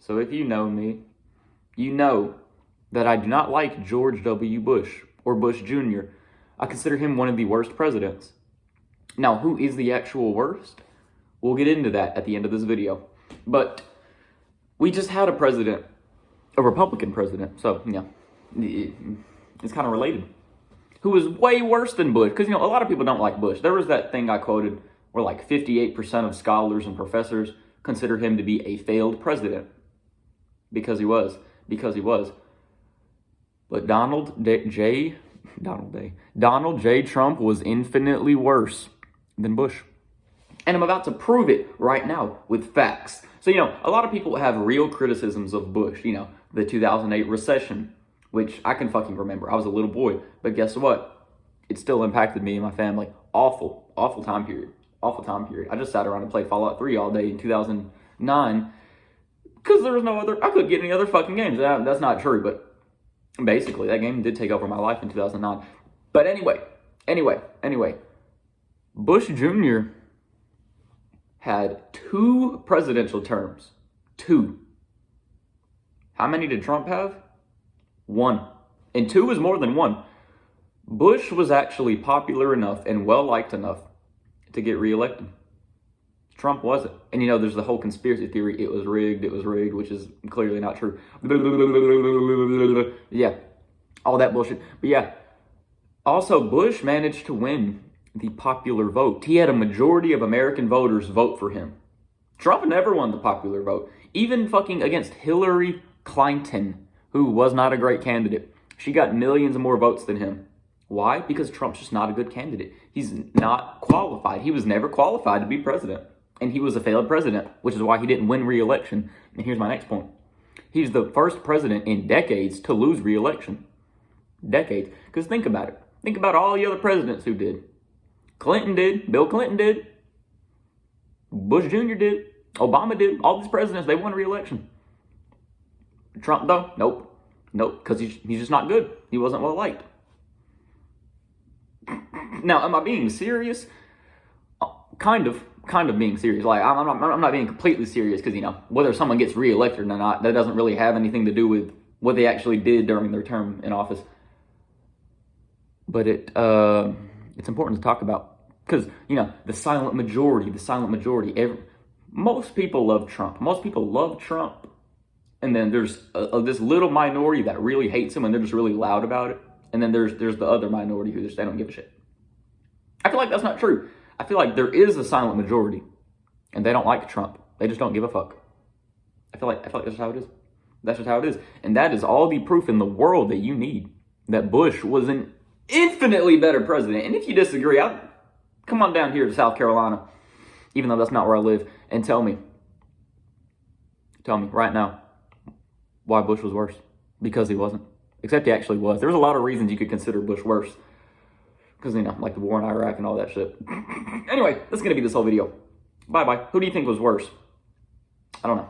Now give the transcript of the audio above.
So if you know me, you know that I do not like George W. Bush or Bush Jr. I consider him one of the worst presidents. Now, who is the actual worst? We'll get into that at the end of this video. But we just had a president, a Republican president, so yeah, it's kind of related, who was way worse than Bush. Because, a lot of people don't like Bush. There was that thing I quoted where like 58% of scholars and professors consider him to be a failed president. Because he was. But Donald J. Trump was infinitely worse than Bush. And I'm about to prove it right now with facts. So, a lot of people have real criticisms of Bush. The 2008 recession, which I can fucking remember. I was a little boy. But guess what? It still impacted me and my family. Awful time period. I just sat around and played Fallout 3 all day in 2009 because there was I couldn't get any other fucking games. That's not true, but basically that game did take over my life in 2009. But anyway, Bush Jr. had 2 presidential terms. 2. How many did Trump have? 1. And 2 is more than 1. Bush was actually popular enough and well-liked enough to get reelected. Trump wasn't. And there's the whole conspiracy theory, it was rigged, which is clearly not true. Yeah, all that bullshit. But yeah, also Bush managed to win the popular vote. He had a majority of American voters vote for him. Trump never won the popular vote. Even fucking against Hillary Clinton, who was not a great candidate. She got millions more votes than him. Why? Because Trump's just not a good candidate. He's not qualified. He was never qualified to be president. And he was a failed president, which is why he didn't win re-election. And here's my next point. He's the first president in decades to lose re-election. Decades. Because think about it. Think about all the other presidents who did. Clinton did. Bill Clinton did. Bush Jr. did. Obama did. All these presidents, they won re-election. Trump, though? Nope. Because he's just not good. He wasn't well liked. Now, am I being serious? Kind of being serious. Like, I'm not being completely serious because, whether someone gets reelected or not, that doesn't really have anything to do with what they actually did during their term in office. But it's important to talk about because, the silent majority, most people love Trump. And then there's this little minority that really hates him and they're just really loud about it. And then there's the other minority who just, they don't give a shit. I feel like that's not true. I feel like there is a silent majority and they don't like Trump. They just don't give a fuck. I feel like that's just how it is. That's just how it is. And that is all the proof in the world that you need that Bush was an infinitely better president. And if you disagree, come on down here to South Carolina, even though that's not where I live, and tell me right now why Bush was worse. Because he wasn't. Except he actually was. There was a lot of reasons you could consider Bush worse. Because, like the war in Iraq and all that shit. Anyway, that's going to be this whole video. Bye-bye. Who do you think was worse? I don't know.